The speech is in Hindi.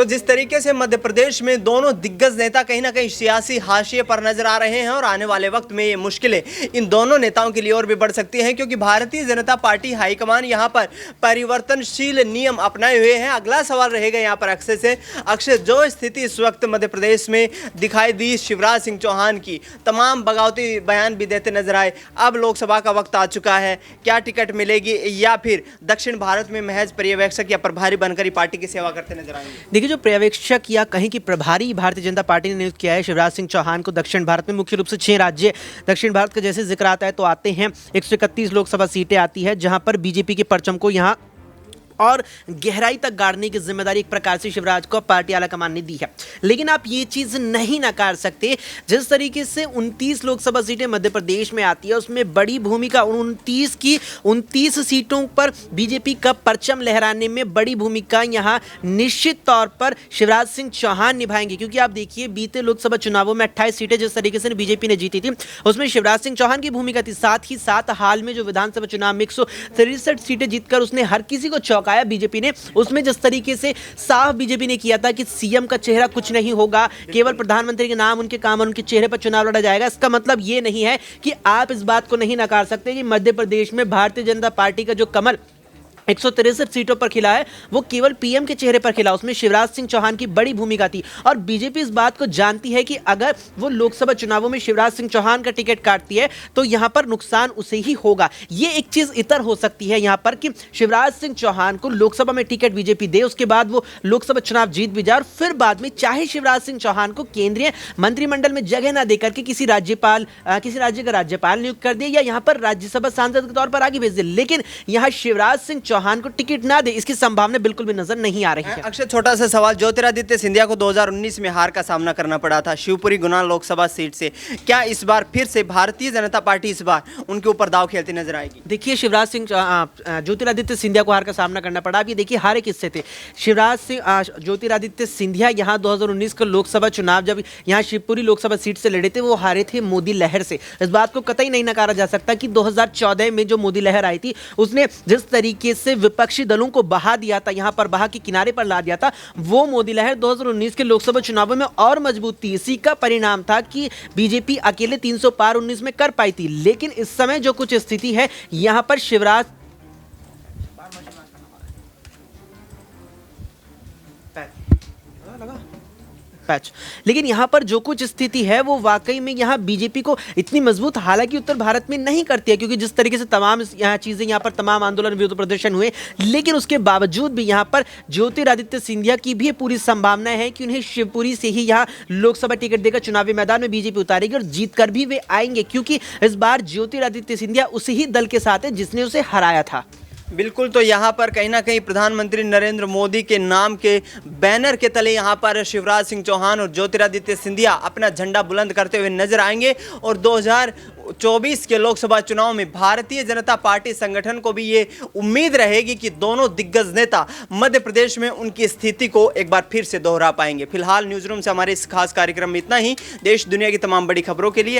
तो जिस तरीके से मध्य प्रदेश में दोनों दिग्गज नेता कहीं ना कहीं सियासी हाशिए पर नजर आ रहे हैं और आने वाले वक्त में ये मुश्किलें इन दोनों नेताओं के लिए और भी बढ़ सकती हैं, क्योंकि भारतीय जनता पार्टी हाईकमान यहां पर परिवर्तनशील नियम अपनाए हुए हैं। अगला सवाल रहेगा यहां पर अक्षय, जो स्थिति इस वक्त मध्य प्रदेश में दिखाई दी शिवराज सिंह चौहान की, तमाम बगावती बयान भी देते नजर आए, अब लोकसभा का वक्त आ चुका है, क्या टिकट मिलेगी या फिर दक्षिण भारत में महज पर्यवेक्षक या प्रभारी बनकर ही पार्टी की सेवा करते नजर आएंगे? देखिए, जो पर्यवेक्षक या कहीं की प्रभारी भारतीय जनता पार्टी ने नियुक्त किया है शिवराज सिंह चौहान को दक्षिण भारत में, मुख्य रूप से 6 राज्य दक्षिण भारत का जैसे जिक्र आता है तो आते हैं। 131 लोकसभा सीटें आती है जहां पर बीजेपी के परचम को यहां और गहराई तक गाड़ने की जिम्मेदारी एक प्रकार से शिवराज को पार्टी आलाकमान ने दी है। लेकिन आप ये चीज नहीं नकार सकते, जिस तरीके से 29 लोकसभा सीटें मध्य प्रदेश में आती है उसमें बड़ी भूमिका 29 सीटों पर बीजेपी का परचम लहराने में बड़ी भूमिका यहां निश्चित तौर पर शिवराज सिंह चौहान निभाएंगे। क्योंकि आप देखिए, बीते लोकसभा चुनावों में 28 सीटें जिस तरीके से बीजेपी ने जीती थी उसमें शिवराज सिंह चौहान की भूमिका थी। साथ ही साथ हाल में जो विधानसभा चुनाव में 163 सीटें जीतकर उसने हर किसी को चौंकाया बीजेपी ने, उसमें जिस तरीके से साफ बीजेपी ने किया था कि सीएम का चेहरा कुछ नहीं होगा, केवल प्रधानमंत्री के नाम, उनके काम और उनके चेहरे पर चुनाव लड़ा जाएगा। इसका मतलब यह नहीं है कि आप इस बात को नहीं नकार सकते कि मध्य प्रदेश में भारतीय जनता पार्टी का जो कमल 163 सीटों पर खिला है वो केवल पीएम के चेहरे पर खिला, उसमें शिवराज सिंह चौहान की बड़ी भूमिका थी। और बीजेपी इस बात को जानती है कि अगर वो लोकसभा चुनावों में शिवराज सिंह चौहान का टिकट काटती है तो यहां पर नुकसान उसे ही होगा। ये एक चीज इतर हो सकती है यहां पर कि शिवराज सिंह चौहान को लोकसभा में टिकट बीजेपी दे, उसके बाद वो लोकसभा चुनाव जीत भी जाए और फिर बाद में चाहे शिवराज सिंह चौहान को केंद्रीय मंत्रिमंडल में जगह ना देकर के किसी राज्य का राज्यपाल नियुक्त कर दे या यहां पर राज्यसभा सांसद के तौर पर आगे भेज दे, लेकिन यहां शिवराज सिंह चौहान को टिकट ना दे इसकी संभावना बिल्कुल भी नजर नहीं आ रही है। अक्षय, छोटा सा सवाल, ज्योतिरादित्य सिंधिया को 2019 में हार का सामना करना पड़ा था शिवपुरी गुना लोकसभा सीट से, क्या इस बार फिर से भारतीय जनता पार्टी इस बार उनके ऊपर दाव खेलती नजर आएगी? देखिए, शिवराज सिंह ज्योतिरादित्य सिंधिया को हार का सामना करना पड़ा। अब ये देखिए हारे किससे थे। ज्योतिरादित्य सिंधिया यहाँ 2019 का लोकसभा चुनाव जब यहाँ शिवपुरी लोकसभा सीट से लड़े थे वो हारे थे मोदी लहर से। इस बात को कतई नहीं नकारा जा सकता कि 2014 में जो मोदी लहर आई थी उसने जिस तरीके से विपक्षी दलों को बहा दिया था, यहां पर बहा के किनारे पर ला दिया था, वो मोदी लहर 2019 के लोकसभा चुनावों में और मजबूत थी। इसी का परिणाम था कि बीजेपी अकेले 300 पार 19 में कर पाई थी। लेकिन इस समय जो कुछ स्थिति है यहां पर शिवराज लेकिन यहां पर जो कुछ स्थिति है वो वाकई में यहां बीजेपी को इतनी मजबूत हालांकि उत्तर भारत में नहीं करती है, क्योंकि जिस तरीके से तमाम यहां चीजें यहां पर तमाम आंदोलन विरोध प्रदर्शन हुए, लेकिन उसके बावजूद भी यहां पर ज्योतिरादित्य सिंधिया की भी पूरी संभावना है कि उन्हें शिवपुरी से ही यहां लोकसभा टिकट देकर चुनावी मैदान में बीजेपी उतारेगी और जीतकर भी वे आएंगे, क्योंकि इस बार ज्योतिरादित्य सिंधिया उसी ही दल के साथ है जिसने उसे हराया था। बिल्कुल, तो यहाँ पर कहीं ना कहीं प्रधानमंत्री नरेंद्र मोदी के नाम के बैनर के तले यहाँ पर शिवराज सिंह चौहान और ज्योतिरादित्य सिंधिया अपना झंडा बुलंद करते हुए नजर आएंगे और 2024 के लोकसभा चुनाव में भारतीय जनता पार्टी संगठन को भी ये उम्मीद रहेगी कि दोनों दिग्गज नेता मध्य प्रदेश में उनकी स्थिति को एक बार फिर से दोहरा पाएंगे। फिलहाल न्यूज़ रूम से हमारे इस खास कार्यक्रम में इतना ही। देश दुनिया की तमाम बड़ी खबरों के लिए